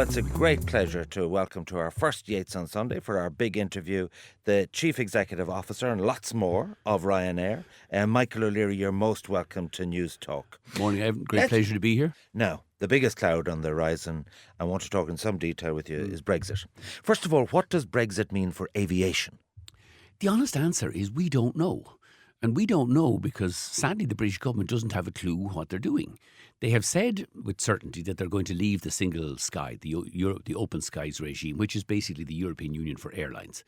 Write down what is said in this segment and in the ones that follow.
it's a great pleasure to welcome to our first Yates on Sunday for our big interview the Chief Executive Officer and lots more of Ryanair. Michael O'Leary, you're most welcome to News Talk. Morning, Evan. Great pleasure to be here. Now, the biggest cloud on the horizon, I want to talk in some detail with you, is Brexit. First of all, what does Brexit mean for aviation? The honest answer is we don't know. And we don't know because, sadly, the British government doesn't have a clue what they're doing. They have said with certainty that they're going to leave the single sky, the open skies regime, which is basically the European Union for airlines,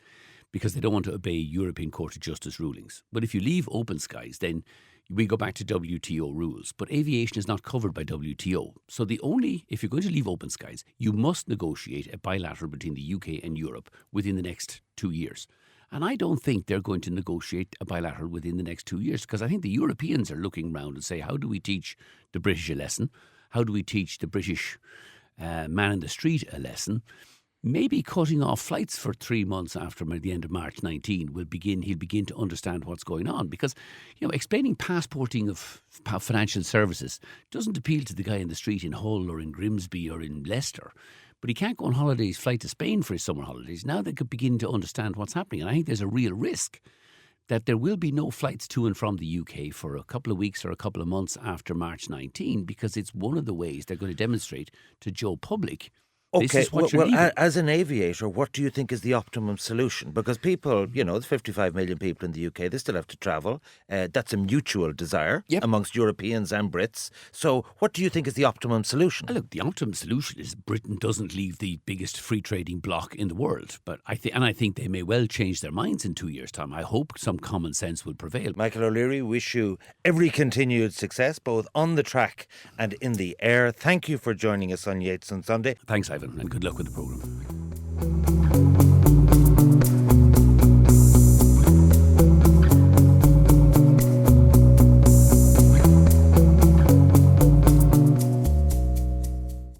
because they don't want to obey European Court of Justice rulings. But if you leave open skies, then we go back to WTO rules. But aviation is not covered by WTO. So if you're going to leave open skies, you must negotiate a bilateral between the UK and Europe within the next 2 years. And I don't think they're going to negotiate a bilateral within the next 2 years, because I think the Europeans are looking around and say, how do we teach the British a lesson? How do we teach the British man in the street a lesson? Maybe cutting off flights for 3 months after the end of March 19 he'll begin to understand what's going on. Because, explaining passporting of financial services doesn't appeal to the guy in the street in Hull or in Grimsby or in Leicester. But he can't go on holidays, fly to Spain for his summer holidays. Now they could begin to understand what's happening. And I think there's a real risk that there will be no flights to and from the UK for a couple of weeks or a couple of months after March 19, because it's one of the ways they're going to demonstrate to Joe public, this is what you're leaving. As an aviator, what do you think is the optimum solution? Because people, there's 55 million people in the UK, they still have to travel. That's a mutual desire amongst Europeans and Brits. So what do you think is the optimum solution? Look, the optimum solution is Britain doesn't leave the biggest free trading bloc in the world. But I think they may well change their minds in 2 years' time. I hope some common sense will prevail. Michael O'Leary, wish you every continued success, both on the track and in the air. Thank you for joining us on Yates on Sunday. Thanks, Ivan, and good luck with the programme.